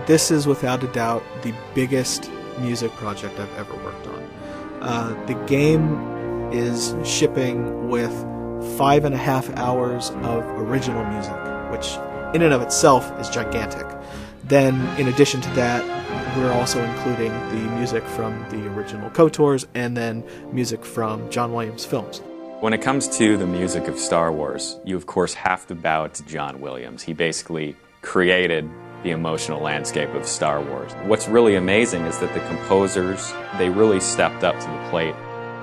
This is without a doubt the biggest music project I've ever worked on. The game is shipping with 5.5 hours of original music, which in and of itself is gigantic. Then, in addition to that, we're also including the music from the original KOTORs and then music from John Williams films. When it comes to the music of Star Wars, you of course have to bow to John Williams. He basically created the emotional landscape of Star Wars. What's really amazing is that the composers, they really stepped up to the plate.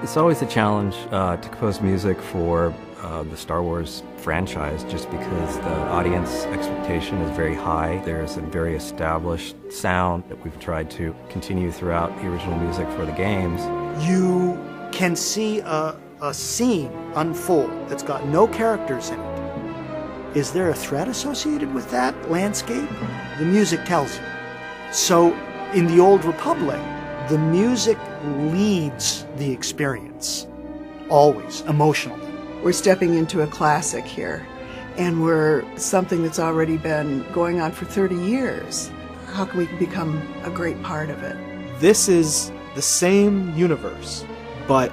It's always a challenge to compose music for the Star Wars franchise, just because the audience expectation is very high. There's a very established sound that we've tried to continue throughout the original music for the games. You can see a scene unfold that's got no characters in it. Is there a threat associated with that landscape? The music tells you. So in the Old Republic, the music leads the experience, always, emotionally. We're stepping into a classic here, and we're something that's already been going on for 30 years. How can we become a great part of it? This is the same universe, but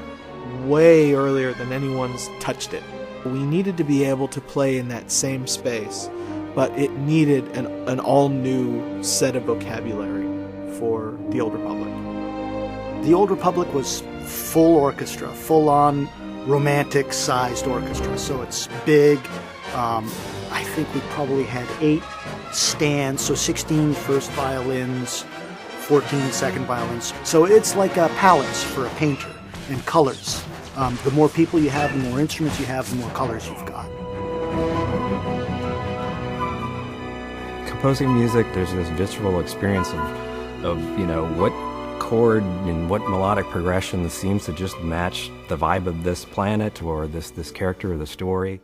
way earlier than anyone's touched it. We needed to be able to play in that same space, but it needed an all-new set of vocabulary for the Old Republic. The Old Republic was full orchestra, full-on romantic-sized orchestra, so it's big. I think we probably had 8 stands, so 16 first violins, 14 second violins. So it's like a palettes for a painter, and colors. The more people you have, the more instruments you have, the more colors you've got. Composing music, there's this visceral experience of what chord and what melodic progression seems to just match the vibe of this planet or this character or the story.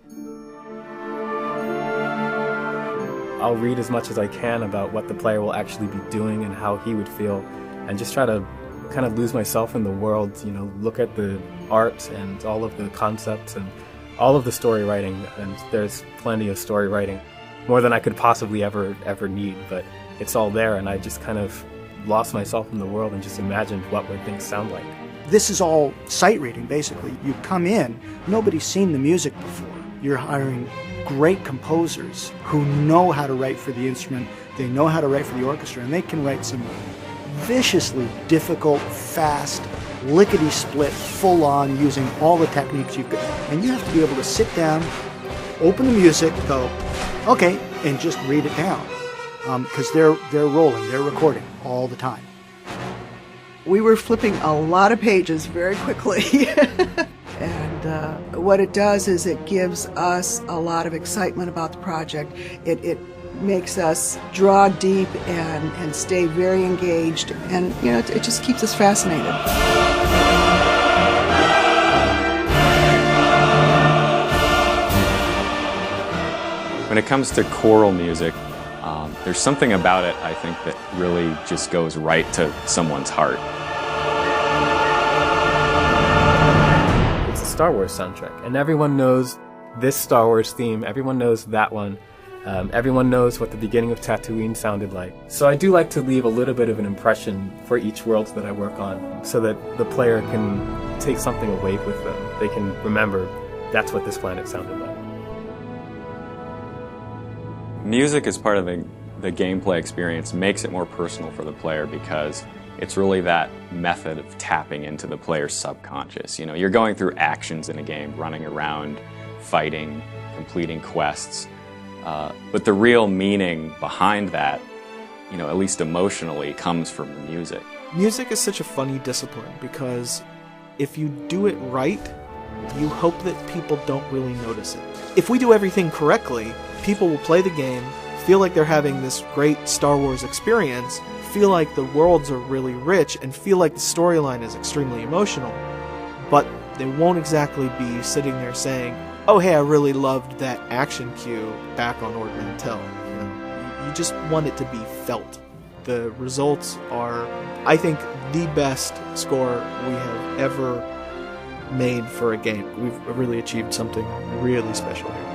I'll read as much as I can about what the player will actually be doing and how he would feel, and just try to kind of lose myself in the world, look at the art and all of the concepts and all of the story writing, and there's plenty of story writing, more than I could possibly ever need, but it's all there, and I just kind of lost myself in the world and just imagined what would things sound like. This is all sight reading, basically. You come in, nobody's seen the music before. You're hiring great composers who know how to write for the instrument, they know how to write for the orchestra, and they can write some viciously difficult, fast, lickety-split, full-on, using all the techniques you've got. And you have to be able to sit down, open the music, go, okay, and just read it down. Because they're rolling, they're recording all the time. We were flipping a lot of pages very quickly. And what it does is it gives us a lot of excitement about the project. It makes us draw deep and stay very engaged, and it just keeps us fascinated. When it comes to choral music, there's something about it, I think, that really just goes right to someone's heart. It's a Star Wars soundtrack, and everyone knows this Star Wars theme, everyone knows that one. Everyone knows what the beginning of Tatooine sounded like. So I do like to leave a little bit of an impression for each world that I work on, so that the player can take something away with them. They can remember that's what this planet sounded like. Music as part of the gameplay experience makes it more personal for the player, because it's really that method of tapping into the player's subconscious. You're going through actions in a game, running around, fighting, completing quests. But the real meaning behind that, at least emotionally, comes from the music. Music is such a funny discipline, because if you do it right, you hope that people don't really notice it. If we do everything correctly, people will play the game, feel like they're having this great Star Wars experience, feel like the worlds are really rich, and feel like the storyline is extremely emotional. But they won't exactly be sitting there saying, oh hey, I really loved that action cue back on Ord Mantell. You just want it to be felt. The results are, I think, the best score we have ever made for a game. We've really achieved something really special here.